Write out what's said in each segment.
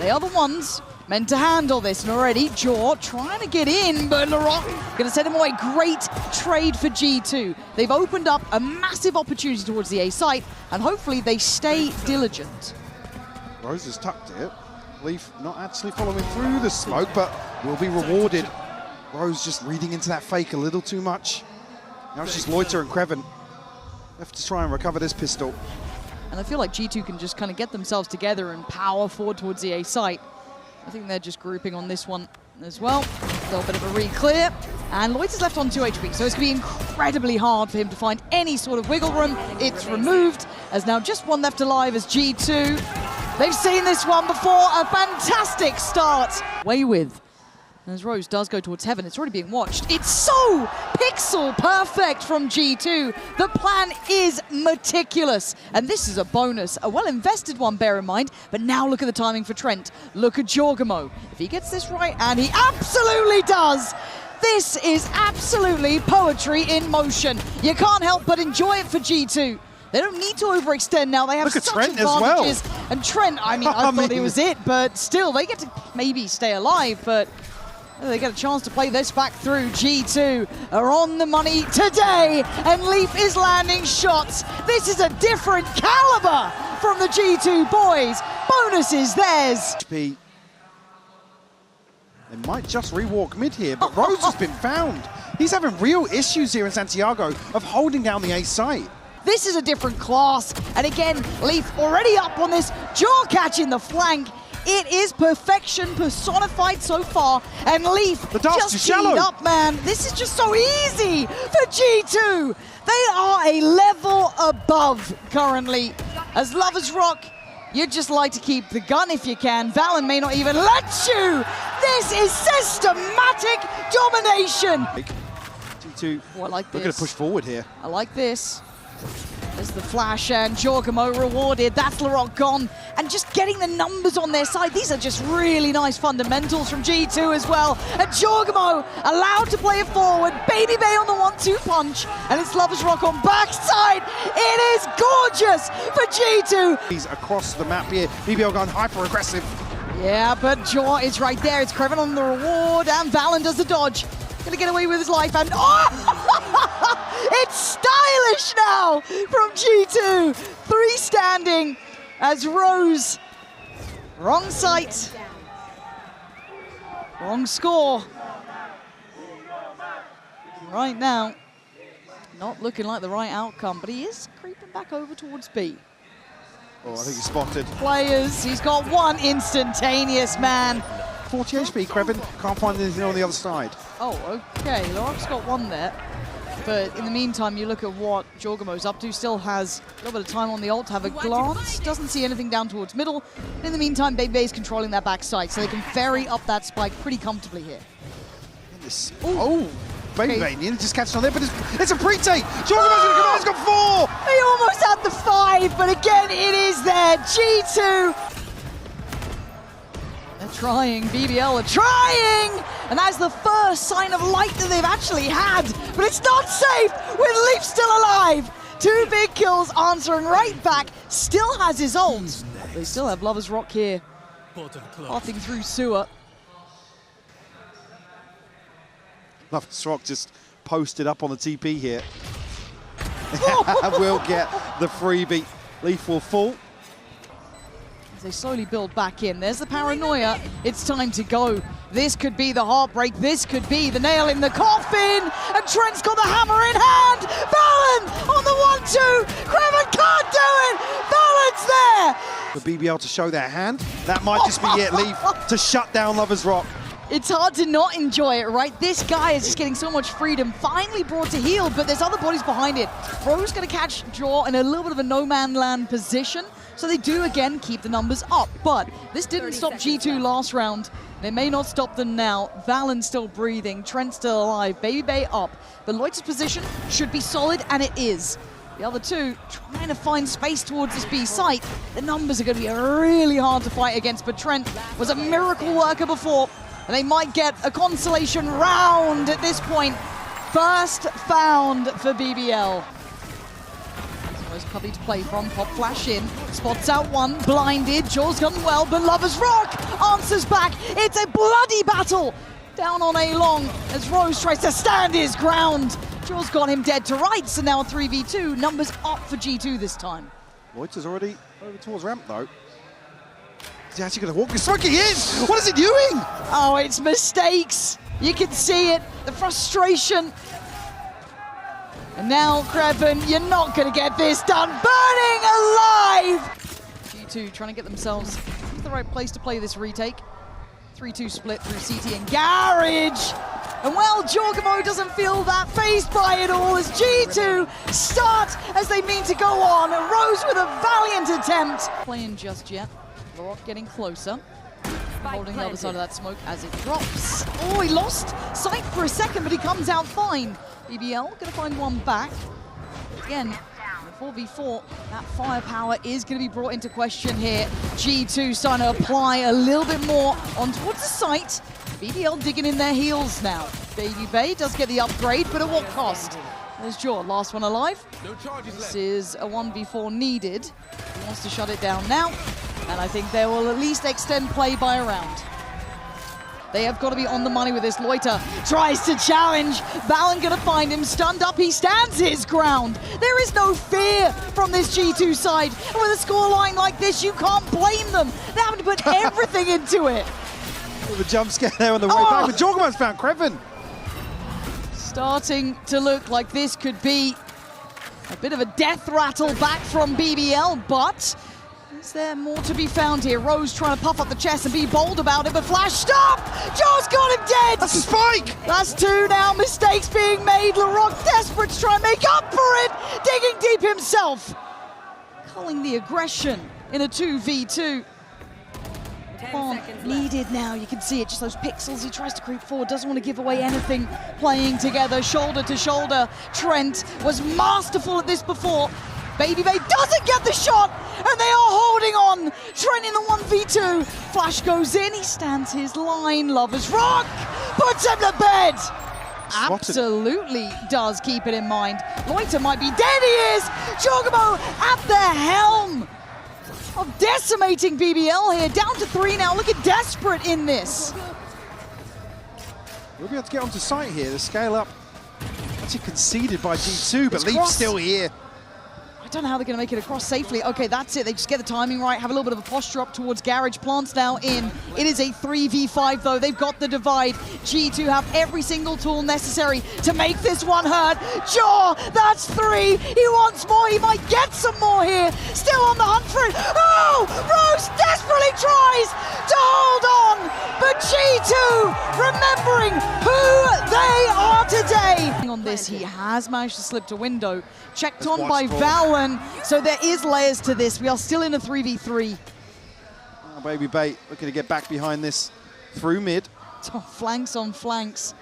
They are the ones meant to handle this, and already Jaw trying to get in, but Laurent gonna send him away. Great trade for G2. They've opened up a massive opportunity towards the A site, and hopefully they stay diligent. Rose has tucked it. Leaf not actually following through the smoke, but will be rewarded. Rose just reading into that fake a little too much. Now it's just Loiter and Kreven left to try and recover this pistol. And I feel like G2 can just kind of get themselves together and power forward towards the A site. I think they're just grouping on this one as well. A little bit of a re-clear. And Loiter's left on 2 HP, so it's going to be incredibly hard for him to find any sort of wiggle room. It's removed, as now just one left alive as G2. They've seen this one before, a fantastic start. Way with. As Rose does go towards heaven, it's already being watched. It's so pixel perfect from G2. The plan is meticulous, and this is a bonus, a well-invested one, bear in mind. But now look at the timing for Trent. Look at Jorgamo. If he gets this right, and he absolutely does, this is absolutely poetry in motion. You can't help but enjoy it for G2. They don't need to overextend now. They have such Trent advantages. as well. And Trent, I thought it was it, but still, they get to maybe stay alive, but they get a chance to play this back through. G2 are on the money today, and Leaf is landing shots. This is a different caliber from the G2 boys. Bonus is theirs. They might just rewalk mid here, but Rose has been found. He's having real issues here in Santiago of holding down the A site. This is a different class, and again, Leaf already up on this. Jaw catch in the flank. It is perfection personified so far, and Leaf just teed up, man. This is just so easy for G2. They are a level above currently. As Lovers Rock, you'd just like to keep the gun if you can. Valen may not even let you. This is systematic domination. G2, I like this. We're going to push forward here. I like this. There's the flash, and Jorgamo rewarded. That's Laurent gone. And just getting the numbers on their side. These are just really nice fundamentals from G2 as well. And Jorgamo allowed to play it forward. Baby Bay on the 1-2 punch. And it's Lovers Rock on backside. It is gorgeous for G2. He's across the map here. BBL going hyper aggressive. Yeah, but Jaw is right there. It's Kreven on the reward, and Valen does the dodge. Gonna get away with his life, and it's stylish now from G2. 3 standing as Rose. Wrong site. Wrong score. Right now, not looking like the right outcome, but he is creeping back over towards B. Oh, I think he's spotted. Players, he's got one instantaneous man. 40 HP, Kreven can't find anything on the other side. Oh, okay, Laurent's got one there. But in the meantime, you look at what Jorgamo's up to, still has a little bit of time on the ult to have a glance, doesn't see anything down towards middle. But in the meantime, Bay's controlling that backside, so they can ferry up that spike pretty comfortably here. Bay nearly just catching on there, but it's a pre-take. Jorgamo's going to come out, he's got 4! He almost had the 5, but again, it is there. G2. They're trying, BBL are trying! And that's the first sign of light that they've actually had. But it's not safe with Leaf still alive. 2 big kills answering right back. Still has his ult. They still have Lovers Rock here. Pathing through sewer. Lovers Rock just posted up on the TP here. We'll get the freebie. Leaf will fall. As they slowly build back in. There's the paranoia. It's time to go. This could be the heartbreak. This could be the nail in the coffin. And Trent's got the hammer in hand. Valen on the 1-2. Kreven can't do it. Valen's there. For BBL to show their hand. That might just be it, Leaf, to shut down Lovers Rock. It's hard to not enjoy it, right? This guy is just getting so much freedom. Finally brought to heal, but there's other bodies behind it. Bro's going to catch Jaw in a little bit of a no-man land position. So they do, again, keep the numbers up. But this didn't stop G2 last round. They may not stop them now. Valen's still breathing. Trent's still alive. Baby Bay up. But Loiter's position should be solid, and it is. The other two trying to find space towards this B site. The numbers are going to be really hard to fight against, but Trent was a miracle worker before. And they might get a consolation round at this point. First found for BBL. As Cubby to play from, pop flash in, spots out one, blinded, Jaw's gone well, but Lover's Rock answers back. It's a bloody battle down on A long as Rose tries to stand his ground. Jaw's got him dead to rights, and now a 3v2. Numbers up for G2 this time. Loiter's already over towards ramp though. Is he actually going to walk this smoke? He is! What is he doing? Oh, it's mistakes. You can see it, the frustration. And now, Kreven, you're not going to get this done. Burning alive! G2 trying to get themselves to the right place to play this retake. 3-2 split through CT and Garage. And well, Jorgamo doesn't feel that phased by it all as G2 start as they mean to go on. Rose with a valiant attempt. Playing just yet. Laroc getting closer. Holding the other side of that smoke as it drops. Oh, he lost sight for a second, but he comes out fine. BBL gonna find one back. Again, the 4v4, that firepower is gonna be brought into question here. G2 starting to apply a little bit more on towards the site. BBL digging in their heels now. Baby Bay does get the upgrade, but at what cost? There's Jaw, last one alive. This is a 1v4 needed. He wants to shut it down now, and I think they will at least extend play by a round. They have got to be on the money with this. Loiter tries to challenge. Balan gonna find him stunned up. He stands his ground. There is no fear from this G2 side. And with a scoreline like this, you can't blame them. They're having to put everything into it. The jump scare there on the way back, but Jorgamo's found Kreven. Starting to look like this could be a bit of a death rattle back from BBL, but is there more to be found here? Rose trying to puff up the chest and be bold about it, but Flash, stop! Jaw's got him dead! That's a spike! That's two now, mistakes being made. Laroc desperate to try and make up for it, digging deep himself. Culling the aggression in a 2v2. Bomb needed now, you can see it, just those pixels. He tries to creep forward, doesn't want to give away anything. Playing together, shoulder to shoulder. Trent was masterful at this before. Baby Bay doesn't get the shot, and they are holding on. Trent in the 1v2. Flash goes in, he stands his line. Lover's Rock puts him to bed. Absolutely does keep it in mind. Loiter might be dead, he is. Jorgamo at the helm of decimating BBL here. Down to 3 now, looking desperate in this. We'll be able to get onto site here. The scale up actually conceded by G2, but Leaf's still here. I don't know how they're going to make it across safely. Okay, that's it. They just get the timing right, have a little bit of a posture up towards Garage. Plants now in. It is a 3v5, though. They've got the divide. G2 have every single tool necessary to make this one hurt. Jaw, that's 3. He wants more. He might get some more here. Still on the hunt for it. Oh, Rose desperately tries to hold on. But G2 remembering who they are today. On this, he has managed to slip to window. Checked on by Valorant. So there is layers to this. We are still in a 3v3. Oh, Baby Bay looking to get back behind this through mid. Oh, flanks on flanks.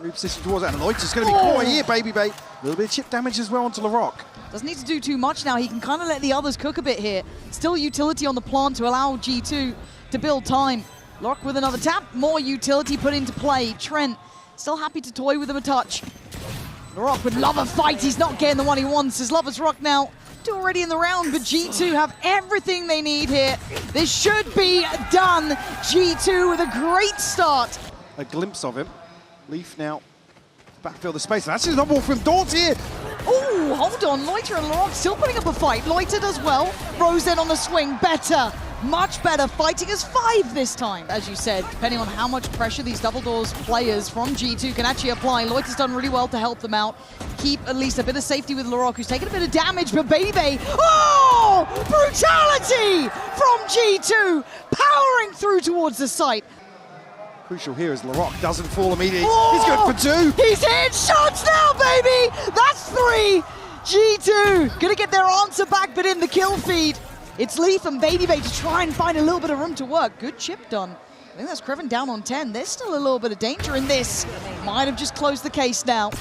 Reposition towards that, and Loiter's going to be caught here, Baby Bay. A little bit of chip damage as well onto Laroc. Doesn't need to do too much now. He can kind of let the others cook a bit here. Still utility on the plant to allow G2 to build time. Laroc with another tap. More utility put into play. Trent still happy to toy with him a touch. Laroc with Lover fight. He's not getting the one he wants. As Lover's Rock now already in the round, but G2 have everything they need here. This should be done. G2 with a great start. A glimpse of him. Leaf now backfill the space. That's his double from Daunt here. Oh, hold on. Loiter and Laroc still putting up a fight. Loiter does well. Rose in on the swing. Better. Much better. Fighting as 5 this time. As you said, depending on how much pressure these double doors players from G2 can actually apply, Loiter's done really well to help them out. Keep at least a bit of safety with Laroc, who's taking a bit of damage, but Baby, oh! Brutality from G2, powering through towards the site. Crucial here is Laroc doesn't fall immediately. Oh! He's good for 2. He's hitting shots now, baby! That's 3. G2 gonna get their answer back, but in the kill feed. It's Leaf and Baby Bay to try and find a little bit of room to work. Good chip done. I think that's Kreven down on 10. There's still a little bit of danger in this. Might have just closed the case now.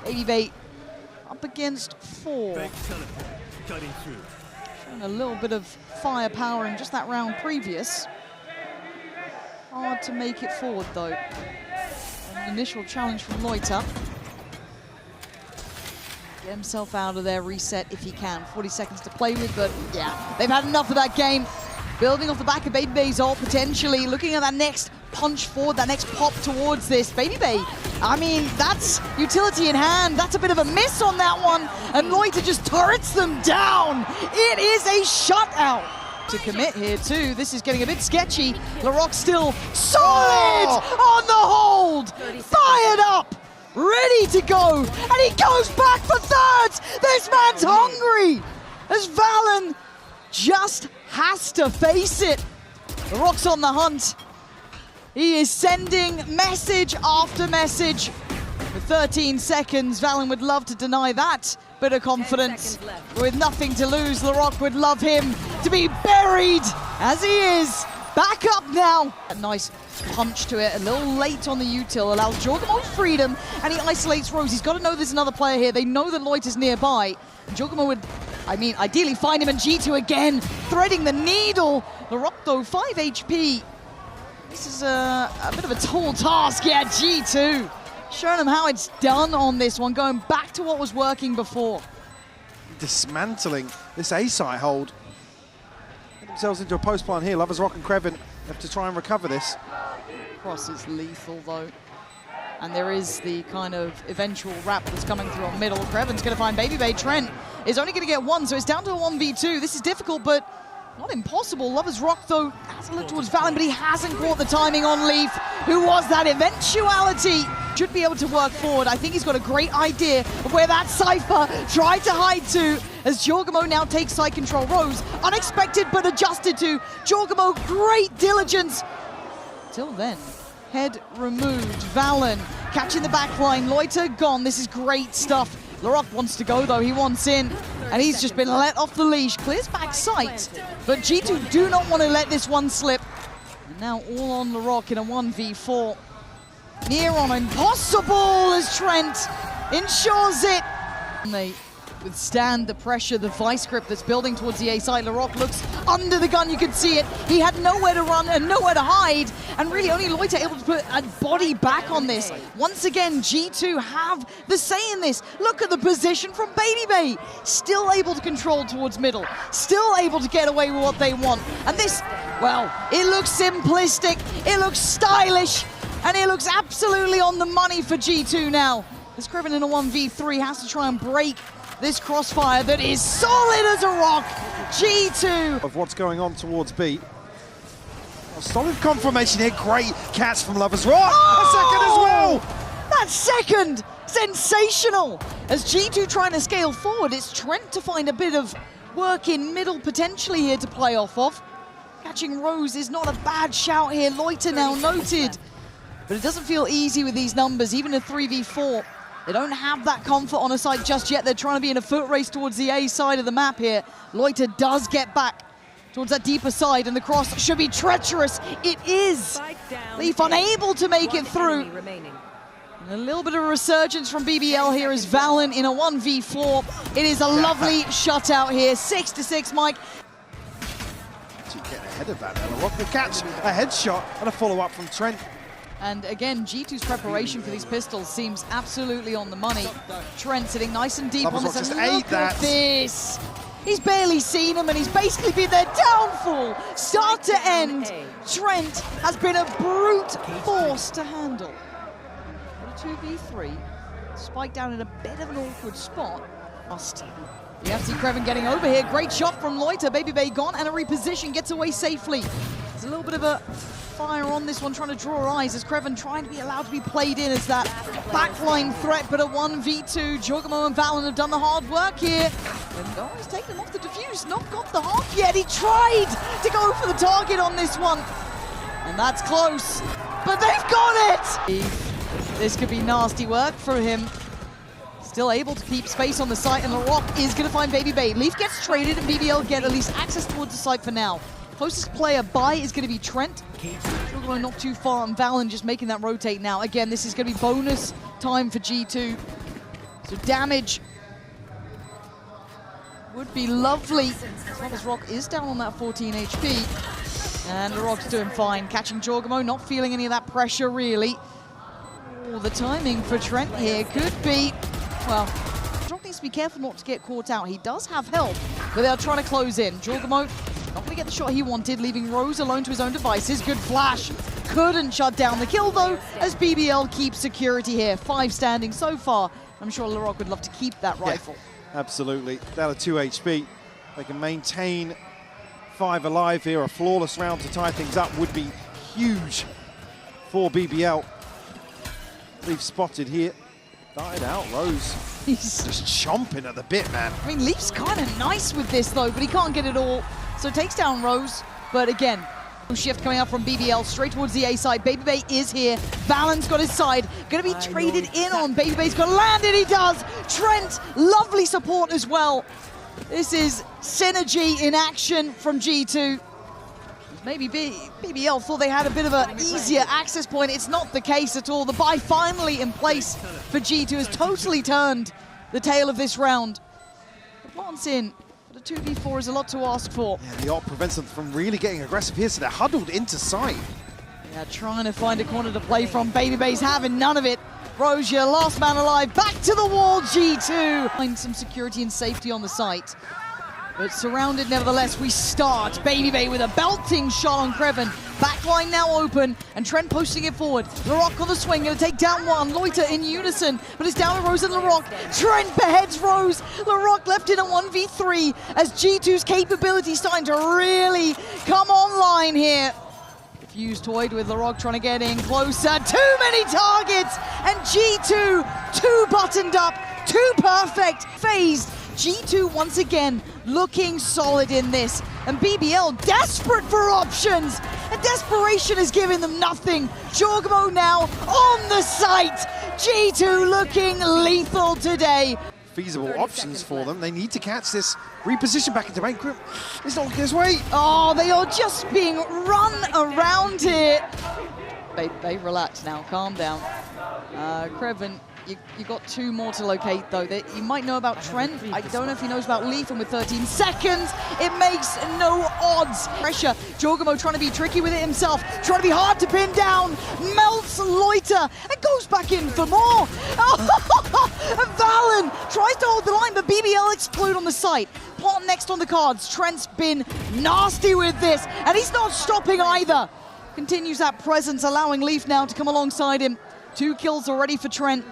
Baby Bay up against 4. Showing a little bit of firepower in just that round previous. Hard to make it forward, though. An initial challenge from Loiter. Get himself out of there, reset if he can. 40 seconds to play with, but yeah, they've had enough of that game. Building off the back of BBL's ult, potentially looking at that next punch forward, that next pop towards this. BBL, I mean, that's utility in hand. That's a bit of a miss on that one. And Loiter just turrets them down. It is a shutout. To commit here too, this is getting a bit sketchy. Larocque still solid on the hold, fired up, ready to go, and he goes back for thirds. This man's hungry, as Valen just has to face it. Larocque's on the hunt. He is sending message after message. With 13 seconds, Valen would love to deny that bit of confidence. With nothing to lose, Larocque would love him to be buried as he is. Back up now. A nice punch to it, a little late on the util, allows Jorgamo freedom, and he isolates Rose. He's got to know there's another player here. They know that Loiter's nearby. Jorgamo would, I mean, ideally find him, and G2 again, threading the needle. Larocque though, 5 HP. This is a bit of a tall task. Yeah, G2 showing him how it's done on this one, going back to what was working before. Dismantling this A-site hold. Get themselves into a post plan here. Lovers Rock and Kreven have to try and recover this. Cross is lethal though. And there is the kind of eventual wrap that's coming through on middle. Kreven's going to find BBL. Trent is only going to get one, so it's down to a 1v2. This is difficult, but not impossible. Lovers Rock, though, has a look towards Valen, but he hasn't caught the timing on Leaf, who was that eventuality. Should be able to work forward. I think he's got a great idea of where that Cypher tried to hide to, as Jorgamo now takes side control. Rose, unexpected but adjusted to. Jorgamo, great diligence. Till then, head removed. Valen catching the back line. Loiter gone. This is great stuff. Larocque wants to go though, he wants in, and he's just been let off the leash. Clears back sight, but G2 do not want to let this one slip. And now all on Larocque in a 1v4. Near on impossible as Trent ensures it. And they withstand the pressure, the vice grip that's building towards the A side. Larocque looks under the gun, you can see it. He had nowhere to run and nowhere to hide, and really only Loiter able to put a body back on this. Once again, G2 have the say in this. Look at the position from BBL. Still able to control towards middle, still able to get away with what they want. And this, well, it looks simplistic, it looks stylish, and it looks absolutely on the money for G2 now. As Kreven in a 1v3 has to try and break this crossfire that is solid as a rock. G2. Of what's going on towards B. A solid confirmation here. Great catch from Lovers Rock. Oh! A second as well. That second, sensational. As G2 trying to scale forward, it's Trent to find a bit of work in middle potentially here to play off of. Catching Rose is not a bad shout here. Loiter now noted. But it doesn't feel easy with these numbers, even a 3v4. They don't have that comfort on a side just yet. They're trying to be in a foot race towards the A side of the map here. Loiter does get back towards that deeper side, and the cross should be treacherous. It is. Leaf unable to make it through. And a little bit of a resurgence from BBL here as Valen in a 1v4. It is a lovely shutout here. 6-6, Mike. To get ahead of that, Larocque will catch a headshot and a follow-up from Trent. And again, G2's preparation for these pistols seems absolutely on the money. Trent sitting nice and deep on this, and look at this. He's barely seen him, and he's basically been their downfall. Start to end, Trent has been a brute force to handle. But a 2v3, spiked down in a bit of an awkward spot. You have to see Kreven getting over here. Great shot from Loiter. BBL gone, and a reposition, gets away safely. There's a little bit of a fire on this one, trying to draw eyes as Kreven trying to be allowed to be played in as that backline threat, but a 1v2. Jorgamo and Valen have done the hard work here. And oh, he's taken him off the defuse, not got the hop yet. He tried to go for the target on this one. And that's close, but they've got it! This could be nasty work for him. Still able to keep space on the site, and Larocque is going to find BBL. Leaf gets traded, and BBL get at least access towards the site for now. Closest player by is going to be Trent. Jorgamo not too far, and Valen just making that rotate now. Again, this is going to be bonus time for G2. So damage would be lovely. Lovers Rock is down on that 14 HP. And Larocque's doing fine. Catching Jorgamo, not feeling any of that pressure, really. Oh, the timing for Trent here could be, well, Drock needs to be careful not to get caught out. He does have help, but they're trying to close in. Jorgamo not going to get the shot he wanted, leaving Rose alone to his own devices. Good flash. Couldn't shut down the kill, though, as BBL keeps security here. 5 standing so far. I'm sure Larocque would love to keep that rifle. Yeah, absolutely. Down to 2 HP. They can maintain 5 alive here. A flawless round to tie things up would be huge for BBL. Leaf spotted here. Died out, Rose. He's just chomping at the bit, man. I mean, Leaf's kind of nice with this, though, but he can't get it all. So takes down Rose, but again, shift coming up from BBL straight towards the A side. Babybay is here. Valon's got his side. Going to be traded in on. Babybay's got to land it. He does. Trent, lovely support as well. This is synergy in action from G2. Maybe BBL thought they had a bit of an easier access point. It's not the case at all. The buy finally in place for G2 has totally turned the tail of this round. The plant's in. But a 2v4 is a lot to ask for. Yeah, the ult prevents them from really getting aggressive here, so they're huddled into sight. Yeah, trying to find a corner to play from. Babybay's having none of it. Rose, your last man alive. Back to the wall, G2. Find some security and safety on the site. But surrounded nevertheless, we start. Babybay with a belting shot on Kreven. Backline now open, and Trent posting it forward. Larocque on the swing, gonna take down one. Loiter in unison, but it's down to Rose and Larocque. Trent beheads Rose. Larocque left in a 1v3 as G2's capability starting to really come online here. Fuse toyed with Larocque trying to get in closer. Too many targets, and G2 too buttoned up, too perfect, phased. G2 once again looking solid in this, and BBL desperate for options, and desperation is giving them nothing. Jorgamo now on the site. G2 looking lethal today. Feasible options for them. They need to catch this, reposition back into main group. It's not looking his way. Oh, they are just being run around here. They relax now, calm down. Kreven, you got 2 more to locate, though. You might know about Trent. I don't know if he knows about Leaf, and with 13 seconds, it makes no odds. Pressure. Jorgamo trying to be tricky with it himself, trying to be hard to pin down. Melts Loiter and goes back in for more. And Valon tries to hold the line, but BBL explode on the site. Plot next on the cards. Trent's been nasty with this, and he's not stopping either. Continues that presence, allowing Leaf now to come alongside him. 2 kills already for Trent.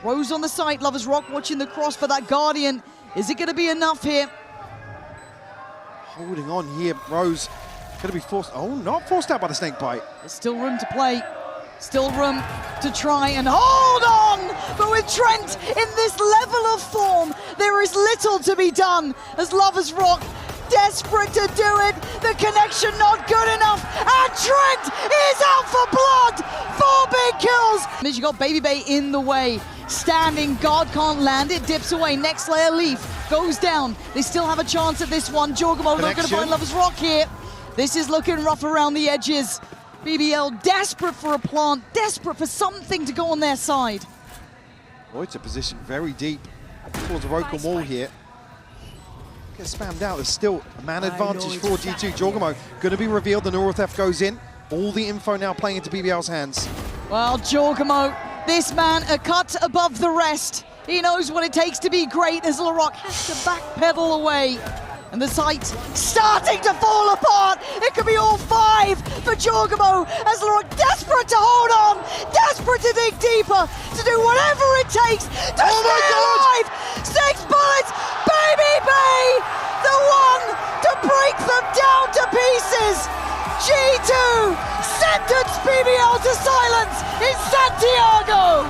Rose on the site, Lovers Rock watching the cross for that Guardian. Is it going to be enough here? Holding on here, Rose going to be forced, not forced out by the snake bite. There's still room to play, still room to try and hold on, but with Trent in this level of form, there is little to be done as Lovers Rock desperate to do it, the connection not good enough, and Trent is out for blood. 4 big kills. You got Babybay in the way, standing, guard can't land it, dips away, next layer Leaf goes down. They still have a chance at this one. Jorgamo not going to find Lovers Rock here. This is looking rough around the edges. BBL desperate for a plant, desperate for something to go on their side. Loiter position very deep towards the Roken wall here. Gets spammed out. There's still a man advantage for G2. Jorgamo going to be revealed. The Neural Theft goes in. All the info now playing into BBL's hands. Well, Jorgamo, this man a cut above the rest. He knows what it takes to be great as Larocque has to backpedal away. And the site starting to fall apart. It could be all 5 for Jorgamo as Larocque desperate to hold on, desperate to dig deeper, to do whatever it takes to stay alive. 6 bullets, Babybay, the one to break them down to pieces. G2 sentence BBL to silence in Santiago.